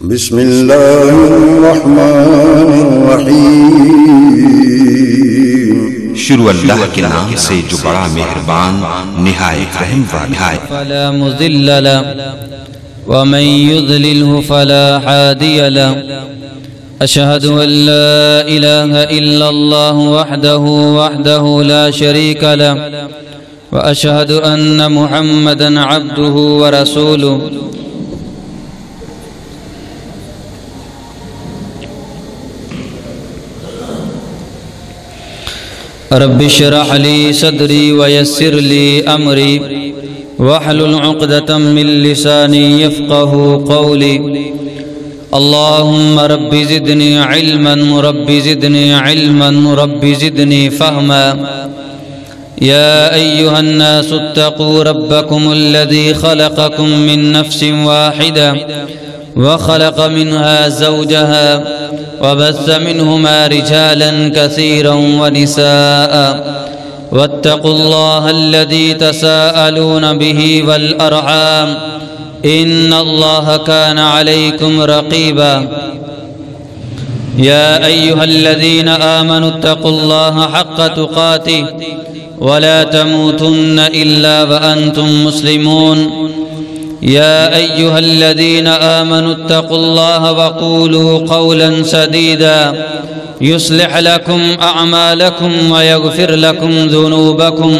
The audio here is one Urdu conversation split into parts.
بسم اللہ الرحمن الرحیم شروع اللہ کے نام سے جو بڑا مہربان نہایت رحم والا ہے۔ فلا مضل له ومن يضلله فلا هادي له أشهد أن لا إله إلا الله وحده لا شريك له وأشهد أن محمدا عبده ورسوله رب اشرح لي صدري ويسر لي أمري واحلل عقدة من لساني يفقه قولي اللهم رب زدني علما رب زدني علما رب زدني فهما يا أيها الناس اتقوا ربكم الذي خلقكم من نفس واحدة وخلق منها زوجها وبث منهما رجالا كثيرا ونساء واتقوا الله الذي تساءلون به والأرحام إن الله كان عليكم رقيبا يا أيها الذين آمنوا اتقوا الله حق تقاته ولا تموتن إلا وأنتم مسلمون يا أيها الذين آمنوا اتقوا الله وقولوا قولا سديدا يصلح لكم أعمالكم ويغفر لكم ذنوبكم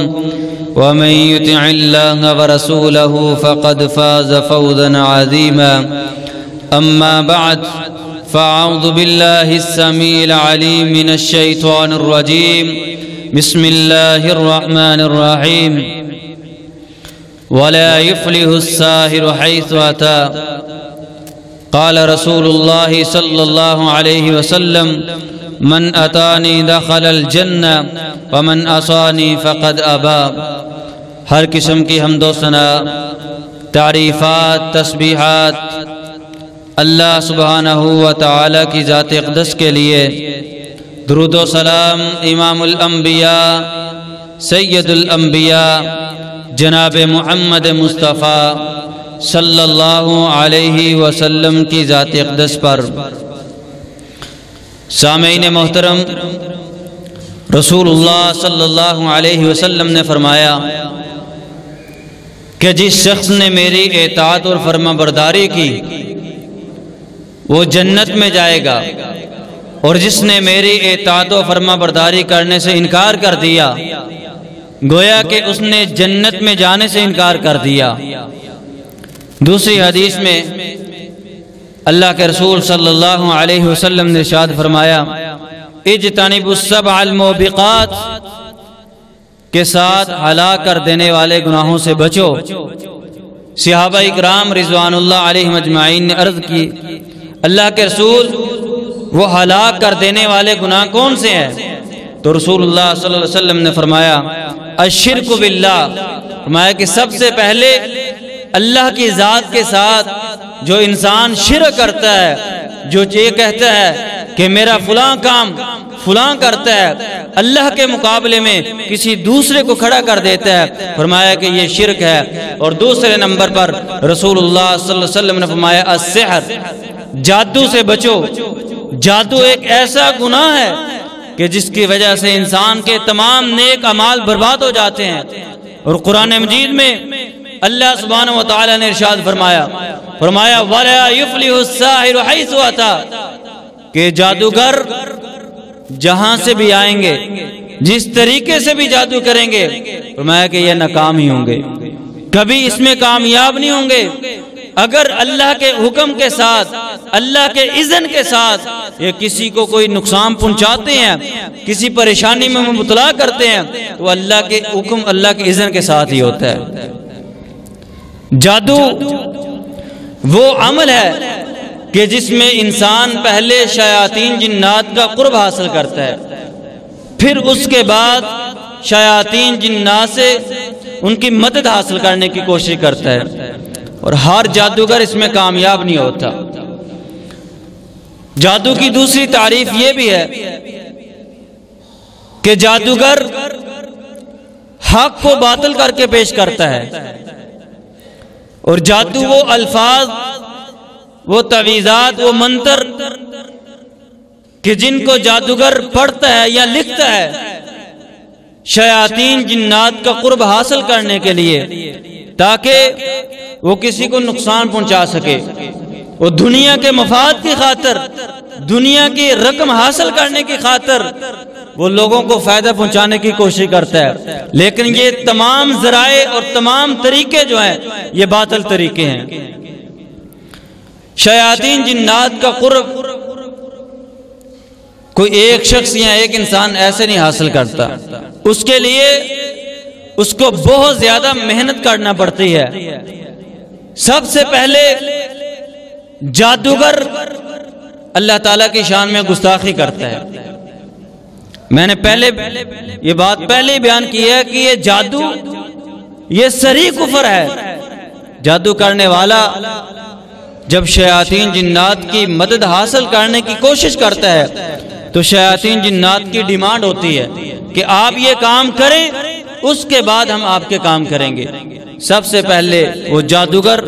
ومن يطع الله ورسوله فقد فاز فوزا عظيما أما بعد فأعوذ بالله السميع العليم من الشيطان الرجيم بسم الله الرحمن الرحيم ولا يفلح الساحر حيث أتى قال رسول الله صلى الله عليه وسلم من أتاني دخل الجنة ومن عصاني فقد أبى۔ ہر قسم کی حمد و ثنا، تعریفات، تسبیحات اللہ سبحانہ و تعالی کی ذات اقدس کے لیے، درود و سلام امام الانبیاء سید الانبیاء جناب محمد مصطفیٰ صلی اللہ علیہ وسلم کی ذات اقدس پر۔ سامعین محترم، رسول اللہ صلی اللہ علیہ وسلم نے فرمایا کہ جس شخص نے میری اطاعت اور فرما برداری کی وہ جنت میں جائے گا، اور جس نے میری اطاعت و فرما برداری کرنے سے انکار کر دیا گویا کہ اس نے جنت میں جانے سے انکار کر دیا۔ دوسری حدیث میں اللہ کے رسول صلی اللہ علیہ وسلم نے ارشاد فرمایا اجتنبوا السبع الموبقات کے ساتھ ہلاک کر دینے والے گناہوں سے بچو۔ صحابہ اکرام رضوان اللہ علیہم اجمعین نے عرض کی اللہ کے رسول وہ ہلاک کر دینے والے گناہ کون سے ہیں؟ تو رسول اللہ صلی اللہ علیہ وسلم نے فرمایا الشرک باللہ، فرمایا کہ سب سے پہلے اللہ کی ذات کے ساتھ جو انسان شرک کرتا ہے، جو یہ کہتا ہے کہ میرا فلاں کام فلاں کرتا ہے، اللہ کے مقابلے میں کسی دوسرے کو کھڑا کر دیتا ہے، فرمایا کہ یہ شرک ہے۔ اور دوسرے نمبر پر رسول اللہ صلی اللہ علیہ وسلم نے فرمایا السحر، جادو سے بچو۔ جادو ایک ایسا گناہ ہے کہ جس کی وجہ سے انسان کے تمام نیک اعمال برباد ہو جاتے ہیں۔ اور قرآن مجید میں اللہ سبحانہ و تعالی نے ارشاد فرمایا وَلَا يُفْلِحُ السَّاحِرُ حَيْثُ أَتَى، کہ جادوگر جہاں سے بھی آئیں گے، جس طریقے سے بھی جادو کریں گے، فرمایا کہ یہ ناکام ہی ہوں گے، کبھی اس میں کامیاب نہیں ہوں گے۔ اگر اللہ کے حکم کے ساتھ، اللہ کے اذن کے ساتھ یہ کسی کو کوئی نقصان پہنچاتے ہیں، کسی پریشانی میں مبتلا کرتے ہیں، تو اللہ کے حکم، اللہ کے اذن کے ساتھ ہی ہوتا ہے۔ جادو وہ عمل ہے کہ جس میں انسان پہلے شیاطین جنات کا قرب حاصل کرتا ہے، پھر اس کے بعد شیاطین جنات سے ان کی مدد حاصل کرنے کی کوشش کرتا ہے، اور ہر جادوگر اس میں کامیاب نہیں ہوتا۔ جادو کی دوسری تعریف یہ بھی ہے کہ جادوگر حق کو باطل کر کے پیش کرتا ہے، اور جادو وہ الفاظ وہ تعویذات، وہ منتر کہ جن کو جادوگر پڑھتا ہے یا لکھتا ہے شیاطین جنات کا قرب حاصل کرنے کے لیے، تاکہ وہ کسی کو نقصان پہنچا سکے، وہ دنیا کے مفاد کی خاطر، دنیا کی رقم حاصل کرنے کی خاطر وہ لوگوں کو فائدہ پہنچانے کی کوشش کرتا ہے، لیکن یہ تمام ذرائع اور تمام طریقے جو ہیں یہ باطل طریقے ہیں۔ شیاطین جنات کا قرب کوئی ایک شخص یا ایک انسان ایسے نہیں حاصل کرتا، اس کے لیے اس کو بہت زیادہ محنت کرنا پڑتی ہے۔ سب سے پہلے جادوگر اللہ تعالیٰ کی شان میں گستاخی کرتا ہے۔ میں نے یہ بات پہلے ہی بیان کی ہے کہ یہ جادو یہ صریح کفر ہے۔ جادو کرنے والا جب شیاطین جنات کی مدد حاصل کرنے کی کوشش کرتا ہے تو شیاطین جنات کی ڈیمانڈ ہوتی ہے کہ آپ یہ کام کریں، اس کے بعد ہم آپ کے کام کریں گے۔ سب سے پہلے وہ جادوگر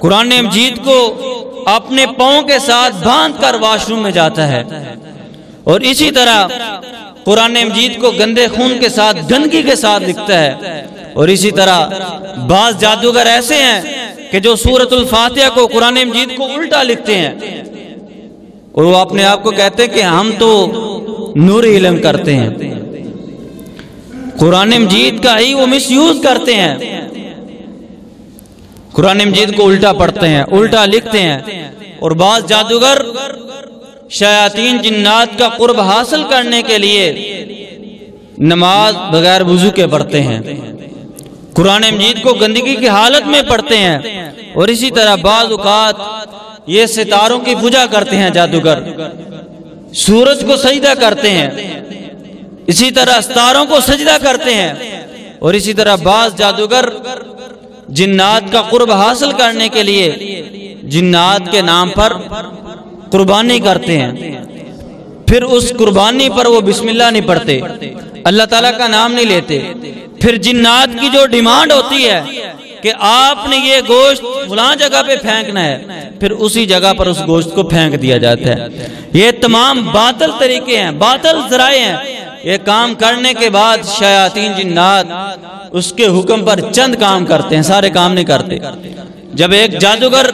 قرآن مجید کو اپنے پاؤں کے ساتھ باندھ کر واش روم میں جاتا ہے، اور اسی طرح قرآن مجید کو گندے خون کے ساتھ، گندگی کے ساتھ لکھتا ہے، اور اسی طرح بعض جادوگر ایسے ہیں کہ جو سورۃ الفاتحہ کو، قرآن مجید کو الٹا لکھتے ہیں، اور وہ اپنے آپ کو کہتے ہیں کہ ہم تو نوری علم کرتے ہیں۔ قرآن مجید کا ہی وہ مس یوز کرتے ہیں، قرآن مجید کو الٹا پڑھتے ہیں، الٹا لکھتے ہیں۔ اور بعض جادوگر شیاطین جنات کا قرب حاصل کرنے کے لیے نماز بغیر وضو کے پڑھتے ہیں، قرآن مجید کو گندگی کی حالت میں پڑھتے ہیں، اور اسی طرح بعض اوقات یہ ستاروں کی پوجا کرتے ہیں جادوگر، سورج کو سجدہ کرتے ہیں، اسی طرح ستاروں کو سجدہ کرتے ہیں، اور اسی طرح بعض جادوگر جنات کا قرب حاصل کرنے کے لیے جنات کے نام پر قربانی کرتے ہیں، پھر اس قربانی پر وہ بسم اللہ نہیں پڑھتے، اللہ تعالیٰ کا نام نہیں لیتے۔ پھر جنات کی جو ڈیمانڈ ہوتی ہے کہ آپ نے یہ گوشت فلاں جگہ پہ پھینکنا ہے، پھر اسی جگہ پر اس گوشت کو پھینک دیا جاتا ہے۔ یہ تمام باطل طریقے ہیں، باطل ذرائع ہیں۔ یہ کام کرنے کے بعد شیاطین جنات اس کے حکم پر چند کام کرتے ہیں، سارے کام نہیں کرتے۔ جب ایک جادوگر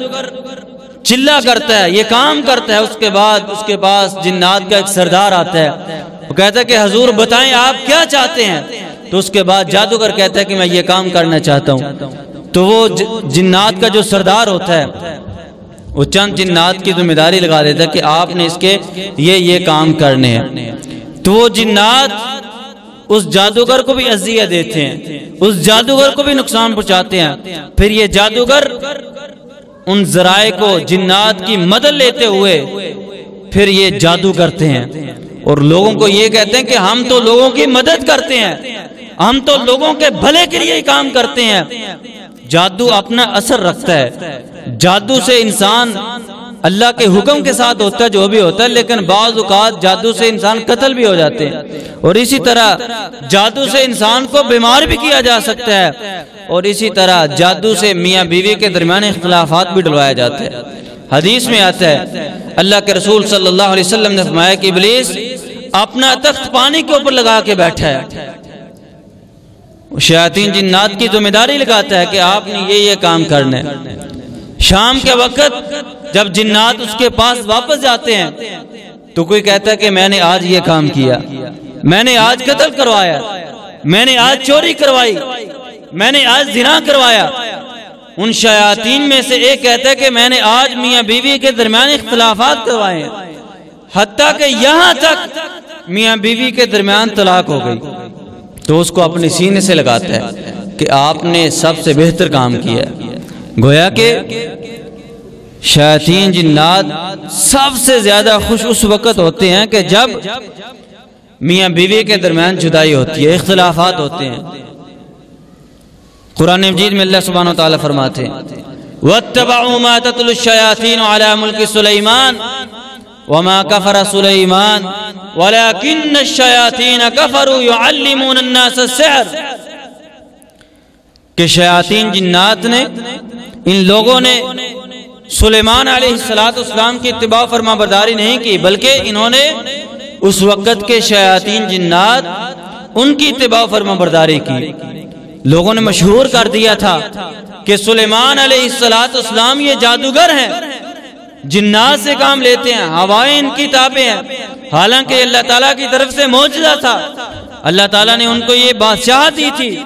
چلا کرتا ہے، یہ کام کرتا ہے، اس کے بعد اس کے پاس جنات کا ایک سردار آتا ہے، وہ کہتا ہے کہ حضور بتائیں آپ کیا چاہتے ہیں؟ تو اس کے بعد جادوگر کہتا ہے کہ میں یہ کام کرنا چاہتا ہوں۔ تو وہ جنات کا جو سردار ہوتا ہے وہ چند جنات کی ذمہ داری لگا دیتا ہے کہ آپ نے اس کے یہ کام کرنے ہیں۔ تو وہ جنات اس جادوگر کو بھی اذیت دیتے ہیں، اس جادوگر کو بھی نقصان پہنچاتے ہیں۔ پھر یہ جادوگر ان ذرائع کو جنات کی مدد لیتے ہوئے پھر یہ جادو کرتے ہیں، اور لوگوں کو یہ کہتے ہیں کہ ہم تو لوگوں کی مدد کرتے ہیں، ہم تو لوگوں کے بھلے کے لیے کام کرتے ہیں۔ جادو اپنا اثر رکھتا ہے، جادو سے انسان اللہ کے حکم کے ساتھ ہوتا ہے جو بھی ہوتا ہے، لیکن بعض اوقات جادو سے انسان قتل بھی ہو جاتے ہیں، اور اسی طرح جادو سے انسان کو بیمار بھی کیا جا سکتا ہے، اور اسی طرح جادو سے میاں بیوی کے درمیان اختلافات بھی ڈلوایا جاتا ہے۔ حدیث میں آتا ہے اللہ کے رسول صلی اللہ علیہ وسلم نے فرمایا کہ ابلیس اپنا تخت پانی کے اوپر لگا کے بیٹھا ہے، شیاطین جنات کی ذمہ داری لگاتا ہے کہ آپ نے یہ کام کرنا ہے۔ شام کے وقت جب جنات اس کے پاس واپس جاتے ہیں تو کوئی کہتا ہے کہ میں نے آج یہ کام کیا، میں نے آج قتل کروایا، میں نے آج چوری کروائی، میں نے آج زنا کروایا۔ ان شیاطین میں سے ایک کہتا ہے کہ میں نے آج میاں بیوی کے درمیان اختلافات کروائے ہیں، حتیٰ کہ یہاں تک میاں بیوی کے درمیان طلاق ہو گئی۔ تو اس کو اپنے سینے سے لگاتا ہے کہ آپ نے سب سے بہتر کام کیا ہے۔ گویا کہ شیاطین جنات سب سے زیادہ خوش اس وقت ہوتے ہیں کہ جب میاں بیوی کے درمیان جدائی ہوتی ہے، اختلافات ہوتے ہیں۔ قرآن مجید میں اللہ سبحانہ وتعالی فرماتے ہیں وَاتَّبَعُوا مَا تَتْلُو الشَّيَاطِينُ عَلَى مُلْكِ سُلَيْمَانَ وَمَا كَفَرَ سُلَيْمَانَ وَلَكِنَّ الشَّيَاطِينَ كَفَرُوا يُعَلِّمُونَ النَّاسَ السِّحْرَ، کہ شیاطین جنات نے، ان لوگوں نے سلیمان علیہ السلام کی اتباع فرما برداری نہیں کی، بلکہ انہوں نے اس وقت کے شیاطین جنات ان کی اتباع فرما برداری کی۔ لوگوں نے مشہور کر دیا تھا کہ سلیمان علیہ السلام یہ جادوگر ہیں، جنات سے کام لیتے ہیں، ہوائیں ان کی تابع ہیں، حالانکہ اللہ تعالیٰ کی طرف سے معجزہ تھا۔ اللہ تعالیٰ نے ان کو یہ بادشاہت دی تھی،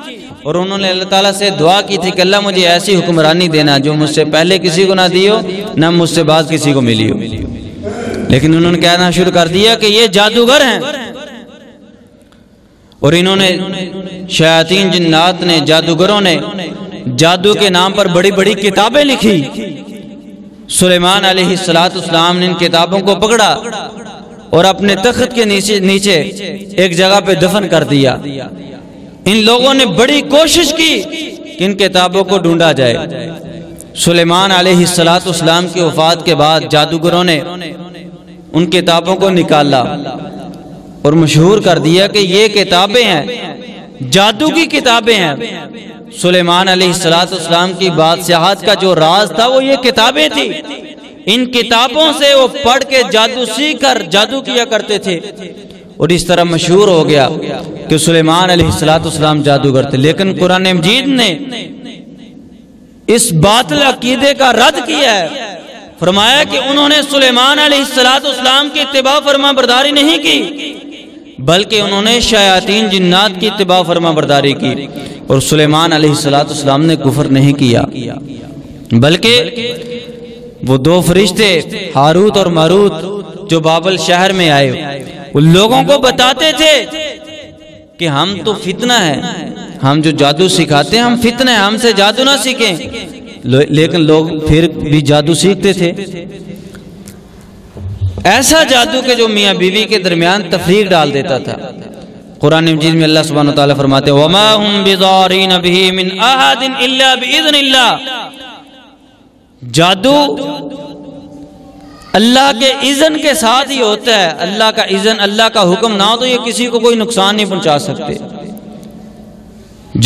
اور انہوں نے اللہ تعالیٰ سے دعا کی تھی کہ اللہ مجھے ایسی حکمرانی دینا جو مجھ سے پہلے کسی کو نہ دی ہو، نہ مجھ سے بعد کسی کو ملی ہو۔ لیکن انہوں نے کہنا شروع کر دیا کہ یہ جادوگر ہیں، اور انہوں نے شیاطین جنات نے، جادوگروں نے جادو کے نام پر بڑی بڑی کتابیں لکھی۔ سلیمان علیہ السلام نے ان کتابوں کو پکڑا اور اپنے تخت کے نیچے ایک جگہ پہ دفن کر دیا۔ ان لوگوں نے بڑی کوشش کی کہ ان کتابوں کو ڈھونڈا جائے۔ سلیمان علیہ السلام کی وفات کے بعد جادوگروں نے ان کتابوں کو نکالا اور مشہور کر دیا کہ یہ کتابیں ہیں، جادو کی کتابیں ہیں۔ سلیمان علیہ السلام کی بادشاہت کا جو راز تھا وہ یہ کتابیں تھی۔ ان کتابوں سے وہ پڑھ کے جادو سیکھ کر جادو کیا کرتے تھے، اور اس طرح مشہور ہو گیا کہ سلیمان علیہ السلام جادوگر تھے۔ لیکن قرآن مجید نے اس باطل عقیدے کا رد کیا ہے، فرمایا کہ انہوں نے سلیمان علیہ السلام کی اتباع فرما برداری نہیں کی، بلکہ انہوں نے شیاطین جنات کی اتباع فرما برداری کی، اور سلیمان علیہ السلام نے کفر نہیں کیا، بلکہ وہ دو فرشتے ہاروت اور ماروت جو بابل شہر میں آئے، ان لوگوں کو بتاتے تھے کہ ہم تو فتنہ ہیں، ہم جو جادو سکھاتے ہیں ہم فتنہ ہیں، ہم سے جادو نہ سیکھیں۔ لیکن لوگ پھر بھی جادو سیکھتے تھے، ایسا جادو کہ جو میاں بیوی کے درمیان تفریق ڈال دیتا تھا۔ قرآن مجید میں اللہ سبحانہ وتعالی فرماتے ہیں وَمَا هُمْ بِضَارِينَ بِهِ مِنْ أَحَدٍ إِلَّا بِإِذْنِ اللَّهِ، جادو اللہ کے اذن کے ساتھ ہی ہوتا ہے۔ اللہ کا اذن، اللہ کا حکم نہ ہو تو یہ کسی کو کوئی نقصان نہیں پہنچا سکتے۔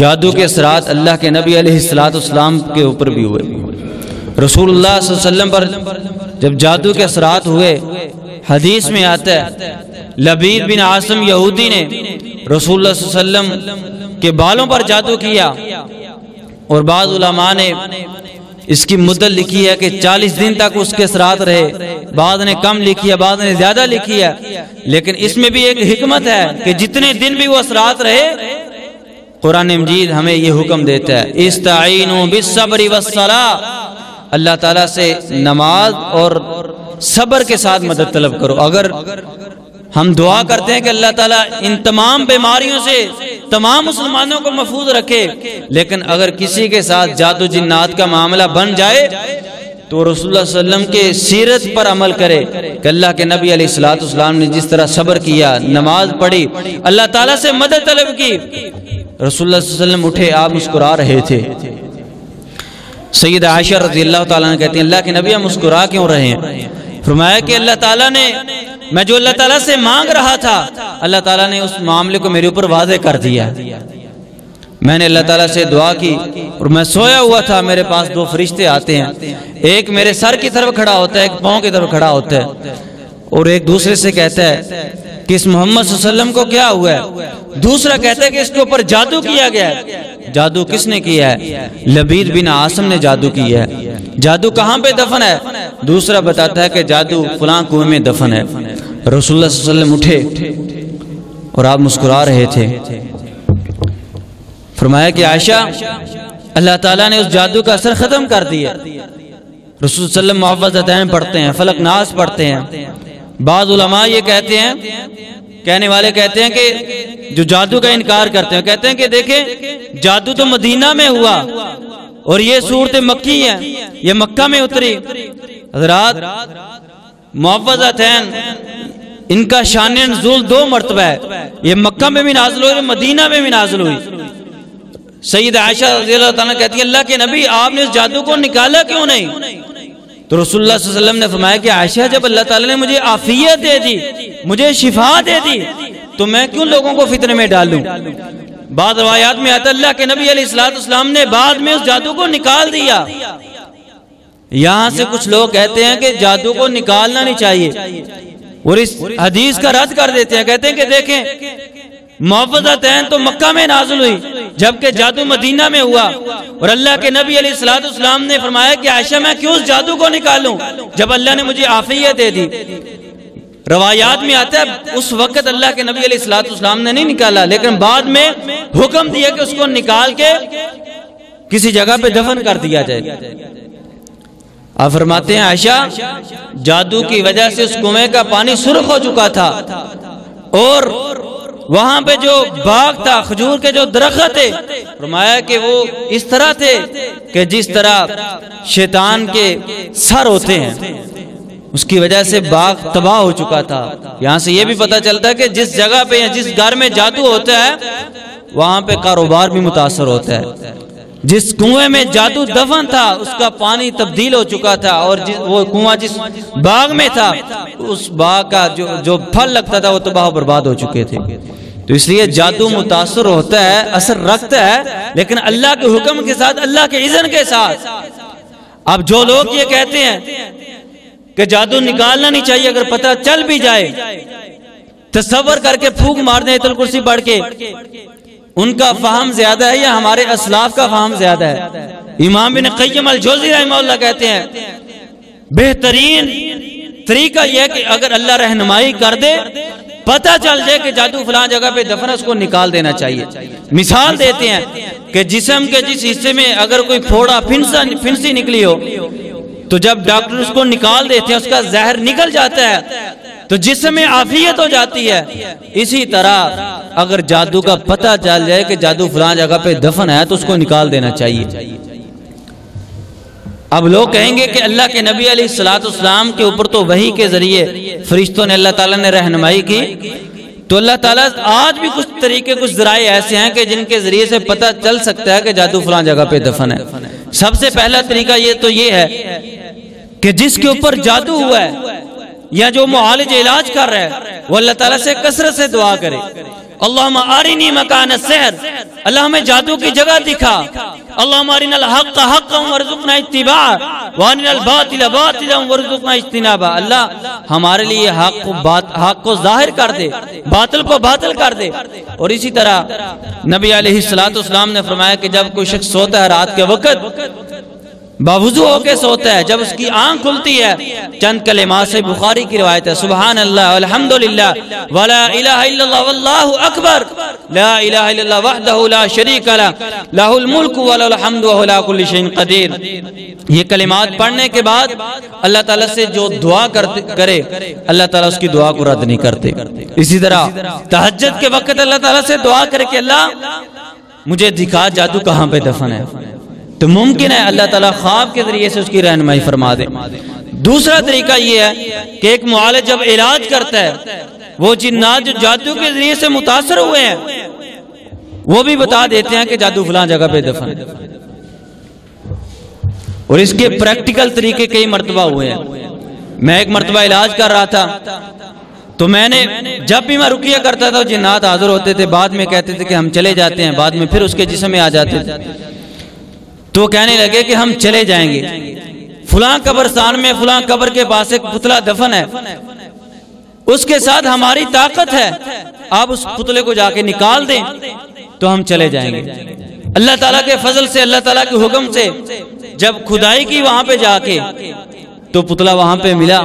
جادو کے اثرات اللہ کے نبی علیہ السلام کے اوپر بھی ہوئے۔ رسول اللہ صلی اللہ علیہ وسلم پر جب جادو کے اثرات ہوئے، حدیث میں آتا ہے لبید بن عاصم یہودی نے رسول اللہ صلی اللہ علیہ وسلم کے بالوں پر جادو کیا، اور بعض علماء نے اس کی مدت لکھی ہے کہ 40 دن تک اس کے اثرات رہے، بعض نے کم لکھی ہے، بعض نے زیادہ لکھی ہے، لیکن اس میں بھی ایک حکمت ہے کہ جتنے دن بھی وہ اثرات رہے، قرآن مجید ہمیں یہ حکم دیتا ہے استعینوا بالصبر والصلاۃ، اللہ تعالیٰ سے نماز اور صبر کے ساتھ مدد طلب کرو۔ اگر ہم دعا کرتے ہیں کہ اللہ تعالیٰ ان تمام بیماریوں سے تمام مسلمانوں کو محفوظ رکھے، لیکن اگر کسی کے ساتھ جادو جنات کا معاملہ بن جائے تو رسول اللہ صلی اللہ علیہ وسلم کے سیرت پر عمل کرے کہ اللہ کے نبی علیہ السلام نے جس طرح صبر کیا، نماز پڑھی، اللہ تعالیٰ سے مدد طلب کی۔ رسول اللہ صلی اللہ علیہ وسلم اٹھے، آپ مسکرا رہے تھے۔ سیدہ عائشہ رضی اللہ تعالیٰ عنہ کہتی ہیں اللہ کے نبی ہم مسکرا کیوں رہے ہیں؟ فرمایا کہ اللہ تعالیٰ نے، میں جو اللہ تعالیٰ سے مانگ رہا تھا اللہ تعالیٰ نے اس معاملے کو میرے اوپر واضح کر دیا۔ میں نے اللہ تعالیٰ سے دعا کی اور میں سویا ہوا تھا، میرے پاس دو فرشتے آتے ہیں، ایک میرے سر کی طرف کھڑا ہوتا ہے، ایک پاؤں کی طرف کھڑا ہوتا ہے، اور ایک دوسرے سے کہتا ہے کہ اس محمد صلی اللہ علیہ وسلم کو کیا ہوا ہے، دوسرا کہتا ہے کہ اس کے اوپر جادو کیا گیا ہے۔ جادو کس نے کیا ہے؟ لبید بن عاصم نے جادو کیا ہے۔ جادو کہاں پہ دفن ہے؟ دوسرا بتاتا ہے کہ جادو فلاں کنویں میں دفن ہے۔ رسول اللہ صلی اللہ علیہ وسلم اٹھے اور آپ مسکرا رہے تھے۔ فرمایا کہ عائشہ اللہ تعالیٰ نے اس جادو کا اثر ختم کر دیا۔ رسول صلی اللہ علیہ وسلم معوذتین پڑھتے ہیں، فلق ناس پڑھتے ہیں۔ بعض علماء یہ کہتے ہیں، کہنے والے کہتے ہیں کہ جو جادو کا انکار کرتے ہیں کہتے ہیں کہ دیکھیں جادو تو مدینہ میں ہوا اور یہ صورت مکی ہے، یہ مکہ میں اتری۔ حضرات معوذتین ان کا شان نزول 2 مرتبہ ہے، یہ مکہ میں بھی نازل ہوئی، مدینہ میں بھی نازل ہوئی۔ سیدہ عائشہ رضی اللہ تعالیٰ کہتی ہے اللہ کے نبی آپ نے اس جادو کو نکالا کیوں نہیں؟ تو رسول اللہ صلی اللہ علیہ وسلم نے فرمایا کہ عائشہ جب اللہ تعالیٰ نے مجھے عافیت دے دی، مجھے شفا دے دی، تو میں کیوں لوگوں کو فتنے میں ڈالوں؟ بعض روایات میں آتا اللہ کے نبی علیہ السلام نے بعد میں اس جادو کو نکال دیا۔ یہاں سے کچھ لوگ کہتے ہیں کہ جادو کو نکالنا نہیں چاہیے اور اس حدیث کا رد کر دیتے ہیں، کہتے ہیں کہ دیکھیں معوذتین تو مکہ میں نازل ہوئی جبکہ جادو مدینہ میں ہوا، اور اللہ کے نبی علیہ السلام نے فرمایا کہ عائشہ میں کیوں اس جادو کو نکالوں جب اللہ نے مجھے عافیت دے دی۔ روایات میں آتا ہے اس وقت اللہ کے نبی علیہ السلام نے نہیں نکالا، لیکن بعد میں حکم دیا کہ اس کو نکال کے کسی جگہ پہ دفن کر دیا جائے۔ آپ فرماتے ہیں عائشہ جادو کی وجہ سے اس کنویں کا پانی سرخ ہو چکا تھا، اور وہاں پہ جو باغ تھا، کھجور کے جو درخت تھے، فرمایا کہ وہ اس طرح تھے کہ جس طرح شیطان کے سر ہوتے ہیں، اس کی وجہ سے باغ تباہ ہو چکا تھا۔ یہاں سے یہ بھی پتہ چلتا ہے کہ جس جگہ پہ یا جس گھر میں جادو ہوتا ہے وہاں پہ کاروبار بھی متاثر ہوتا ہے۔ جس کنویں میں جادو دفن تھا اس کا پانی تبدیل ہو چکا تھا، اور وہ کنواں جس باغ میں تھا اس باغ کا جو پھل لگتا تھا وہ تباہ و برباد ہو چکے تھے۔ تو اس لیے جادو متاثر ہوتا ہے، اثر رکھتا ہے، لیکن اللہ کے حکم کے ساتھ، اللہ کے اذن کے ساتھ۔ اب جو لوگ یہ کہتے ہیں کہ جادو نکالنا نہیں چاہیے، اگر پتہ چل بھی جائے تصور کر کے پھونک مار دیں آیت الکرسی پڑھ کے، ان کا فہم زیادہ ہے یا ہمارے اسلاف کا فہم زیادہ ہے؟ امام ابن قیم الجوزی رحمہ اللہ کہتے ہیں بہترین طریقہ یہ ہے کہ اگر اللہ رہنمائی کر دے، پتہ چل جائے کہ جادو فلاں جگہ پہ دفن ہے، اس کو نکال دینا چاہیے۔ مثال دیتے ہیں کہ جسم کے جس حصے میں اگر کوئی پھوڑا پھنسی نکلی ہو تو جب ڈاکٹر اس کو نکال دیتے ہیں اس کا زہر نکل جاتا ہے تو جسم میں عافیت ہو جاتی ہے۔ اسی طرح اگر جادو کا پتہ چل جائے کہ جادو فلاں جگہ پہ دفن ہے تو اس کو نکال دینا چاہیے۔ اب لوگ کہیں گے کہ اللہ کے نبی علیہ السلام کے اوپر تو وحی کے ذریعے فرشتوں نے اللہ تعالیٰ نے رہنمائی کی، تو اللہ تعالیٰ آج بھی کچھ طریقے، کچھ ذرائع ایسے ہیں کہ جن کے ذریعے سے پتہ چل سکتا ہے کہ جادو فلاں جگہ پہ دفن ہے۔ سب سے پہلا طریقہ یہ ہے کہ جس کے اوپر جادو ہوا ہے یا جو معالج علاج کر رہا ہے وہ اللہ تعالیٰ سے کثرت سے دعا کرے، اللہم آرینی مکان السحر، اللہ ہمیں جادو کی جگہ دکھا، اللہم آرین الحق حقا ورزقنا اتباعا وارین الباطل باطلا ورزقنا اجتنابا، اللہ ہمارے لیے حق کو ظاہر کر دے، باطل کو باطل کر دے۔ اور اسی طرح نبی علیہ السلام نے فرمایا کہ جب کوئی شخص سوتا ہے رات کے وقت باوضو ہو کے سوتا ہے، جب اس کی آنکھ کھلتی ہے چند کلمات سے، بخاری کی روایت ہے، سبحان اللہ والحمدللہ ولا الہ الا اللہ واللہ اکبر لا الہ الا اللہ وحدہ لا شریک لہ لہ الملک ولہ الحمد وہو علی کل شیء قدیر۔ یہ کلمات پڑھنے کے بعد اللہ تعالیٰ سے جو دعا کرے اللہ تعالیٰ اس کی دعا کو رد نہیں کرتے۔ اسی طرح تہجد کے وقت اللہ تعالیٰ سے دعا کرے کہ اللہ مجھے دکھا جادو کہاں پہ دفن ہے، تو ممکن ہے اللہ تعالیٰ خواب کے ذریعے سے اس کی رہنمائی فرما دے۔ دوسرا طریقہ یہ ہے کہ ایک معالج جب علاج کرتا ہے وہ جنات جو جادو کے ذریعے سے متاثر ہوئے ہیں وہ بھی بتا دیتے ہیں کہ جادو فلاں جگہ پہ دفن ہے، اور اس کے پریکٹیکل طریقے کئی مرتبہ ہوئے ہیں۔ میں ایک مرتبہ علاج کر رہا تھا تو میں نے جب بھی میں رقیہ کرتا تھا جنات حاضر ہوتے تھے، بعد میں کہتے تھے کہ ہم چلے جاتے ہیں، بعد میں پھر اس کے جسم میں آ جاتے تھے، تو کہنے لگے کہ ہم چلے جائیں گے فلاں قبرستان میں، فلاں قبر کے پاس ایک پتلا دفن ہے، اس کے ساتھ ہماری طاقت ہے، آپ اس پتلے کو جا کے نکال دیں تو ہم چلے جائیں گے۔ اللہ تعالیٰ کے فضل سے، اللہ تعالیٰ کے حکم سے جب کھدائی کی وہاں پہ جا کے تو پتلا وہاں پہ ملا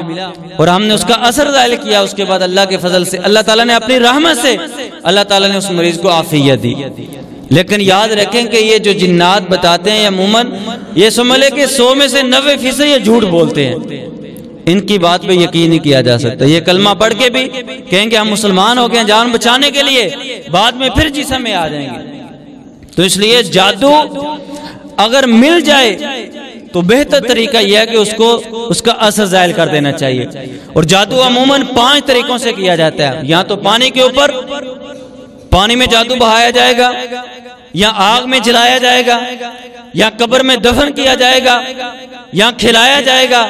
اور ہم نے اس کا اثر ظاہر کیا، اس کے بعد اللہ کے فضل سے اللہ تعالیٰ نے اپنی رحمت سے اللہ تعالیٰ نے اس مریض کو عافیت دی۔ لیکن یاد رکھیں کہ یہ جو جنات بتاتے ہیں عموماً یہ سمجھ لے کہ 100 میں سے 90% یہ جھوٹ بولتے ہیں، ان کی بات پہ یقین نہیں کیا جا سکتا۔ یہ کلمہ پڑھ کے بھی کہیں گے ہم مسلمان ہو گئے جان بچانے کے لیے، بعد میں پھر جسم میں آ جائیں گے۔ تو اس لیے جادو اگر مل جائے تو بہتر طریقہ یہ ہے کہ اس کا اثر ظاہر کر دینا چاہیے۔ اور جادو عموماً 5 طریقوں سے کیا جاتا ہے، یا تو پانی کے اوپر، پانی میں جادو بہایا جائے گا، یا آگ میں جلایا جائے گا، یا قبر میں دفن کیا جائے گا، یا کھلایا جائے گا،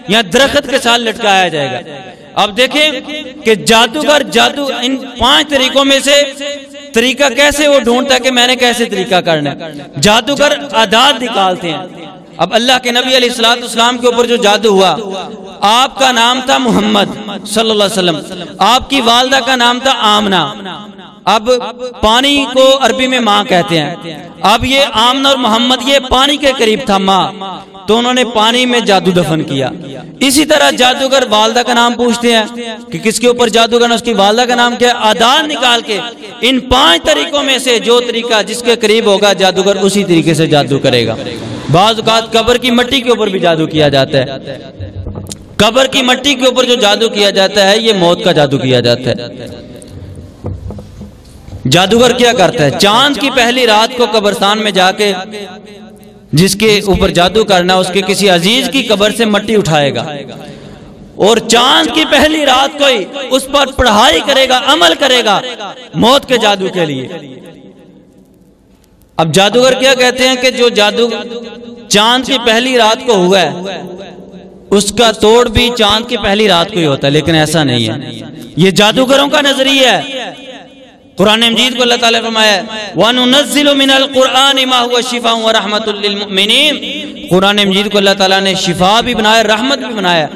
یا درخت کے ساتھ لٹکایا جائے گا۔ اب دیکھیں کہ جادوگر جادو ان 5 طریقوں میں سے طریقہ کیسے وہ ڈھونڈتا ہے کہ میں نے کیسے طریقہ کرنا ہے۔ جادوگر عادات نکالتے ہیں اب اللہ کے نبی علیہ الصلوۃ والسلام کے اوپر جو جادو ہوا، آپ کا نام تھا محمد صلی اللہ علیہ وسلم، آپ کی والدہ کا نام تھا آمنہ۔ اب پانی کو عربی میں ماں کہتے ہیں، اب یہ آمنہ اور محمد یہ پانی کے قریب تھا ماں، تو انہوں نے پانی میں جادو دفن کیا۔ اسی طرح جادوگر والدہ کا نام پوچھتے ہیں کہ کس کے اوپر جادو کرنا، اس کی والدہ کا نام کیا ہے، آدھار نکال کے ان 5 طریقوں میں سے جو طریقہ جس کے قریب ہوگا جادوگر اسی طریقے سے جادو کرے گا۔ بعض اوقات قبر کی مٹی کے اوپر بھی جادو کیا جاتا ہے، قبر کی مٹی کے اوپر جو جادو کیا جاتا ہے یہ موت کا جادو کیا جاتا ہے۔ جادوگر کیا کرتا ہے، چاند کی پہلی رات کو قبرستان میں جا کے جس کے اوپر جادو کرنا اس کے کسی عزیز کی قبر سے مٹی اٹھائے گا اور چاند کی پہلی رات کو ہی اس پر پڑھائی کرے گا، عمل کرے گا موت کے جادو کے لیے۔ اب جادوگر کیا کہتے ہیں کہ جو جادو چاند کی پہلی رات کو ہوا ہے اس کا توڑ بھی چاند کی پہلی رات کو ہی ہوتا ہے، لیکن ایسا نہیں ہے، یہ جادوگروں کا نظریہ ہے۔ قرآن مجید کو اللہ تعالیٰ نے فرمایا ہے وَنُنَزِّلُ مِنَ الْقُرْآنِ مَا هُوَ شِفَاءٌ وَرَحْمَةٌ لِّلْمُؤْمِنِينَ، قرآن مجید کو اللہ تعالیٰ نے شفا بھی بنایا، رحمت بھی بنایا۔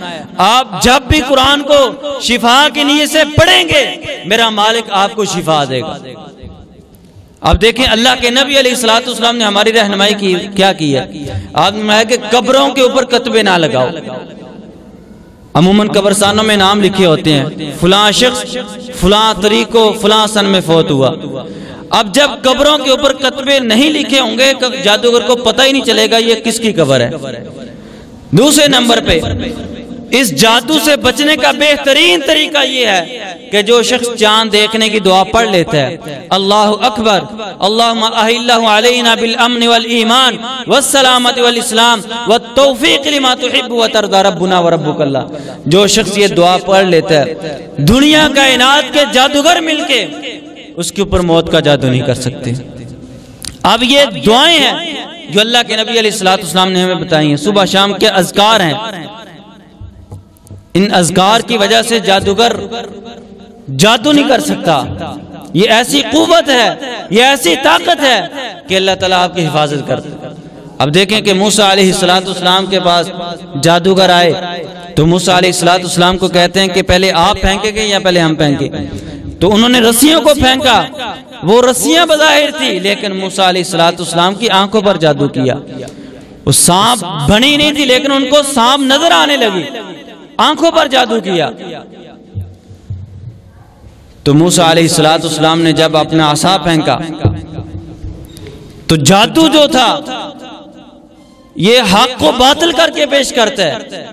آپ جب بھی قرآن کو شفا کی نیت سے پڑھیں گے میرا مالک آپ کو شفا دے گا۔ اب دیکھیں اللہ کے نبی علیہ الصلوۃ والسلام نے ہماری رہنمائی کی کیا کی ہے، آپ نے فرمایا کہ قبروں کے اوپر کتبے نہ لگاؤ۔ عموماً قبرستانوں میں نام لکھے ہوتے ہیں فلاں شخص فلاں تاریخ کو فلاں سن میں فوت ہوا۔ اب جب قبروں کے اوپر کتبے نہیں لکھے ہوں گے جادوگر کو پتہ ہی نہیں چلے گا یہ کس کی قبر ہے۔ دوسرے نمبر پہ اس جادو سے بچنے کا بہترین طریقہ یہ ہے کہ جو شخص چاند دیکھنے کی دعا پڑھ لیتا ہے اللہ اکبر اللہم احلہ علینا بالامن والایمان والسلامت والاسلام والتوفیق لما تحب وترضى ربنا وربک اللہ، جو شخص یہ دعا پڑھ لیتا ہے دنیا کائنات کے جادوگر مل کے اس کے اوپر موت کا جادو نہیں کر سکتے۔ اب یہ دعائیں ہیں جو اللہ کے نبی علیہ الصلوۃ والسلام نے ہمیں بتائی ہیں، صبح شام کے اذکار ہیں، ان اذکار کی وجہ سے جادوگر جادو نہیں کر سکتا۔ یہ ایسی قوت ہے، یہ ایسی طاقت ہے کہ اللہ تعالیٰ آپ کی حفاظت کرتا ہے۔ اب دیکھیں کہ موسیٰ علیہ السلام کے پاس جادوگر آئے تو موسیٰ علیہ السلام کو کہتے ہیں کہ پہلے آپ پھینکیں گے یا پہلے ہم پھینکیں، تو انہوں نے رسیوں کو پھینکا، وہ رسیاں بظاہر تھی لیکن موسیٰ علیہ السلام کی آنکھوں پر جادو کیا۔ وہ سانپ بنی نہیں تھی لیکن ان کو سانپ نظر آنے لگی، آنکھوں پر جادو کیا۔ تو موسیٰ علیہ السلام نے جب اپنا عصا پھینکا تو جادو جو تھا یہ حق کو باطل کر کے پیش کرتا ہے۔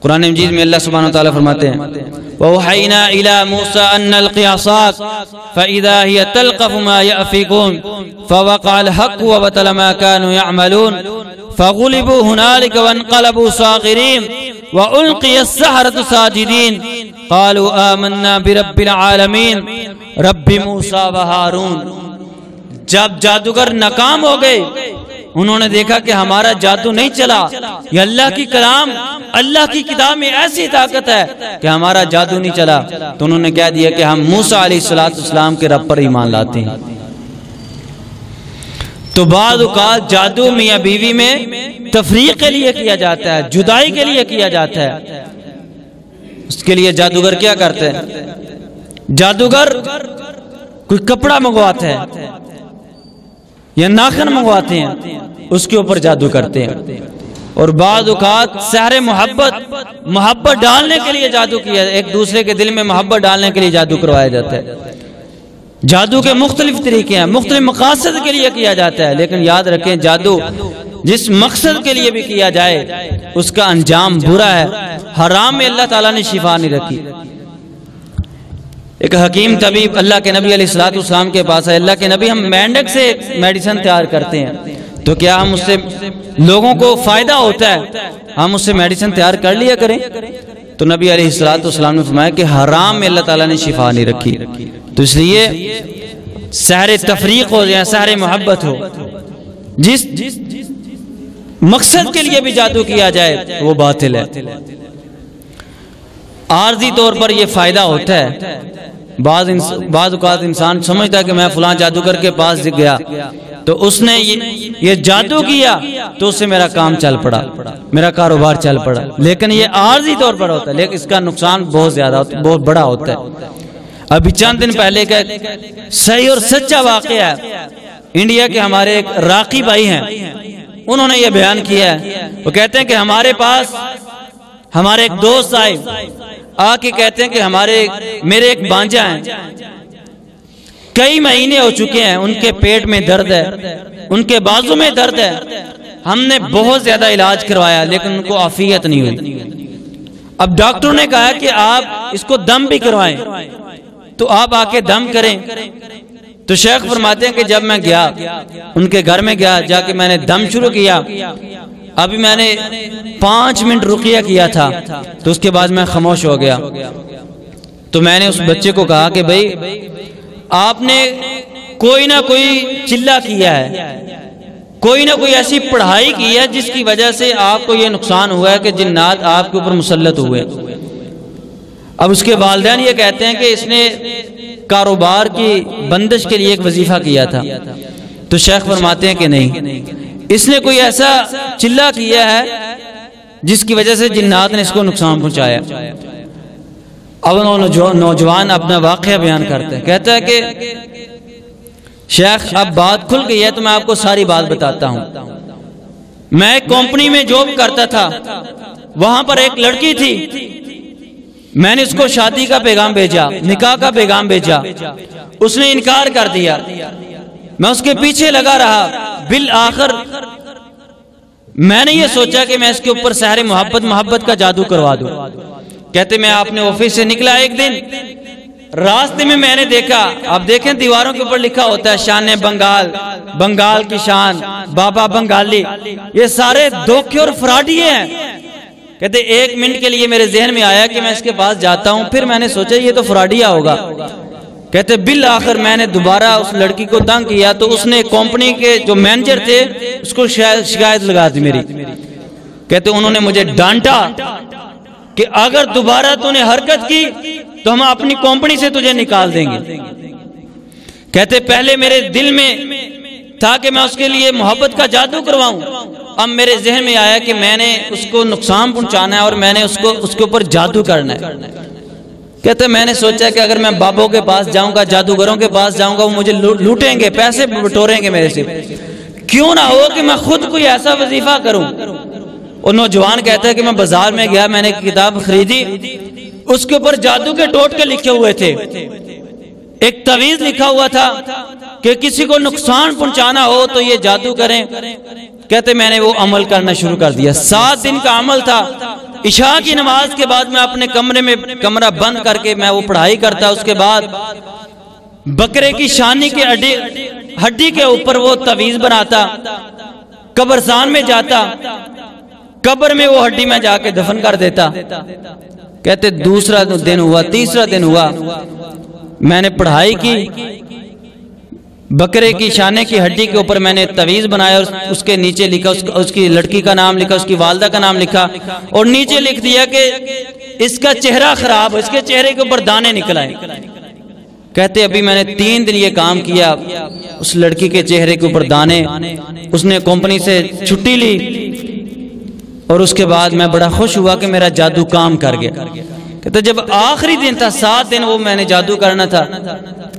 قرآن مجید میں اللہ سبحانہ وتعالی فرماتے ہیں وَأَوْحَيْنَا إِلَى مُوسَىٰ أَنَّ أَلْقِ عَصَاكَ فَإِذَا هِيَ تَلْقَفُ مَا يَأْفِكُونَ فَوَقَعَ الْحَقُّ وَبَطَلَ مَا كَانُوا يَعْمَلُونَ فَغُلِبُوا هُنَالِكَ وَانقَلَبُوا صَاغِرِينَ وَأُلْقِيَ السَّحَرَةُ سَاجِدِينَ قَالُوا آمَنَّا بِرَبِّ الْعَالَمِينَ رَبِّ مُوسَىٰ وَهَارُونَ۔ جب جادوگر ناکام ہو گئے انہوں نے دیکھا کہ ہمارا جادو نہیں چلا، یہ اللہ کی کلام اللہ کی کتاب میں ایسی طاقت ہے کہ ہمارا جادو نہیں چلا، تو انہوں نے کہہ دیا کہ ہم موسیٰ علیہ السلام کے رب پر ایمان لاتے ہیں۔ تو بعض اوقات جادو میاں بیوی میں تفریق کے لیے کیا جاتا ہے، جدائی کے لیے کیا جاتا ہے، اس کے لیے جادوگر کیا کرتے ہیں، جادوگر کوئی کپڑا منگواتا ہے یا ناخن منگواتے ہیں اس کے اوپر جادو کرتے ہیں، اور بعض اوقات سحر محبت ڈالنے کے لیے جادو کیا، ایک دوسرے کے دل میں محبت ڈالنے کے لیے جادو کروایا جاتا ہے۔ جادو کے مختلف طریقے ہیں، مختلف مقاصد کے لیے کیا جاتا ہے، لیکن یاد رکھیں جادو جس مقصد کے لیے بھی کیا جائے اس کا انجام برا ہے، حرام میں اللہ تعالیٰ نے شفا نہیں رکھی۔ ایک حکیم طبیب اللہ کے نبی علیہ السلام کے پاس ہے، اللہ کے نبی ہم مینڈک سے میڈیسن تیار کرتے ہیں تو کیا ہم اس سے لوگوں کو فائدہ ہوتا ہے، ہم اس سے میڈیسن تیار کر لیا کریں؟ تو نبی علیہ السلام نے فرمایا کہ حرام میں اللہ تعالیٰ نے شفا نہیں رکھی، تو اس لیے سحر تفریق ہو یا سحر محبت ہو، جس مقصد کے لیے بھی جادو کیا جائے وہ باطل ہے۔ عارضی طور پر یہ فائدہ ہوتا ہے، بعض اوقات انسان سمجھتا ہے کہ میں فلاں جادوگر کے پاس گیا تو تو اس نے یہ جادو کیا تو اس سے میرا کام چل پڑا، میرا کاروبار چل پڑا، لیکن یہ عارضی طور پر ہوتا ہے، لیکن اس کا نقصان بہت زیادہ ہوتا ہے، بہت بڑا ہوتا ہے۔ ابھی چند دن پہلے کا صحیح اور سچا واقعہ ہے، انڈیا کے ہمارے ایک راقی بھائی ہیں، انہوں نے یہ بیان کیا ہے، وہ کہتے ہیں کہ ہمارے پاس ہمارے ایک دوست آئے، آ کے کہتے ہیں کہ میرے ایک بانجا ہیں، کئی مہینے ہو چکے ہیں، ان کے پیٹ میں درد ہے، ان کے بازو میں درد ہے، ہم نے بہت زیادہ علاج کروایا لیکن ان کو عافیت نہیں ہوئی۔ اب ڈاکٹر نے کہا کہ آپ اس کو دم بھی کروائیں، تو آپ آ کے دم کریں۔ تو شیخ فرماتے ہیں کہ جب میں گیا ان کے گھر میں گیا، جا کے میں نے دم شروع کیا، ابھی میں نے 5 منٹ رقیہ کیا تھا تو اس کے بعد میں خاموش ہو گیا۔ تو میں نے اس بچے کو کہا کہ بھائی آپ نے کوئی نہ کوئی چلہ کیا ہے، کوئی نہ کوئی ایسی پڑھائی کی ہے جس کی وجہ سے آپ کو یہ نقصان ہوا ہے کہ جنات آپ کے اوپر مسلط ہوئے۔ اب اس کے والدین یہ کہتے ہیں کہ اس نے کاروبار کی بندش کے لیے ایک وظیفہ کیا تھا۔ تو شیخ فرماتے ہیں کہ نہیں، اس نے کوئی ایسا چلہ کیا ہے جس کی وجہ سے جنات نے اس کو نقصان پہنچایا۔ اب نوجوان اپنا واقعہ بیان کرتے ہیں، کہتا ہے کہ شیخ اب بات کھل گئی ہے تو میں آپ کو ساری بات بتاتا ہوں۔ میں ایک کمپنی میں جاب کرتا تھا، وہاں پر ایک لڑکی تھی، میں نے اس کو شادی کا پیغام بھیجا، نکاح کا پیغام بھیجا، اس نے انکار کر دیا، میں اس کے پیچھے لگا رہا، بالآخر میں نے یہ سوچا کہ میں اس کے اوپر سحر محبت کا جادو کروا دوں۔ کہتے میں اپنے آفس سے نکلا، ایک دن راستے میں نے دیکھا، آپ دیکھیں دیواروں کے اوپر لکھا ہوتا ہے شان بنگال، بنگال کی شان، بابا بنگالی، یہ سارے دھوکے اور فراڈیے ہیں۔ کہتے 1 منٹ کے لیے میرے ذہن میں آیا کہ میں اس کے پاس جاتا ہوں، پھر میں نے سوچا یہ تو فراڈیا ہوگا۔ کہتے بالآخر میں نے دوبارہ اس لڑکی کو تنگ کیا تو اس نے کمپنی کے جو مینیجر تھے اس کو شکایت لگا دی میری۔ کہتے انہوں نے مجھے ڈانٹا کہ اگر دوبارہ تو نے حرکت کی تو ہم اپنی کمپنی سے تجھے نکال دیں گے۔ کہتے پہلے میرے دل میں تھا کہ میں اس کے لیے محبت کا جادو کرواؤں، اب میرے ذہن میں آیا کہ میں نے اس کو نقصان پہنچانا ہے اور میں نے اس کے اوپر جادو کرنا ہے۔ کہتے میں نے سوچا کہ اگر میں بابوں کے پاس جاؤں گا، جادوگروں کے پاس جاؤں گا، وہ مجھے لوٹیں گے، پیسے بٹوریں گے میرے سے، کیوں نہ ہو کہ میں خود کوئی ایسا وظیفہ کروں۔ اور نوجوان کہتا ہے کہ میں بازار میں گیا، میں نے ایک کتاب خریدی، اس کے اوپر جادو کے ٹوٹکے لکھے ہوئے تھے، ایک تعویذ لکھا ہوا تھا کہ کسی کو نقصان پہنچانا ہو تو یہ جادو کریں۔ کہتے میں نے وہ عمل کرنا شروع کر دیا، 7 دن کا عمل تھا۔ عشاء کی نماز کے بعد میں اپنے کمرے میں کمرہ بند کر کے میں وہ پڑھائی کرتا، اس کے بعد بکرے کی شانی کے ہڈی کے اوپر وہ تعویذ بناتا، قبرستان میں جاتا، قبر میں وہ ہڈی میں جا کے دفن کر دیتا۔ کہتے دوسرا دن ہوا، تیسرا دن ہوا، میں نے پڑھائی کی، بکرے کی شانے کی ہڈی کے اوپر میں نے تعویذ بنایا، اس کے نیچے لکھا، اس کی لڑکی کا نام لکھا، اس کی والدہ کا نام لکھا، اور نیچے لکھ دیا کہ اس کا چہرہ خراب، اس کے چہرے کے اوپر دانے نکل آئے۔ کہتے ابھی میں نے 3 دن یہ کام کیا، اس لڑکی کے چہرے کے اوپر دانے، اس نے کمپنی سے چھٹی لی، اور اس کے بعد میں بڑا خوش ہوا کہ میرا جادو کام کر گیا۔ کہتے جب آخری دن تھا، 7 دن وہ میں نے جادو کرنا تھا،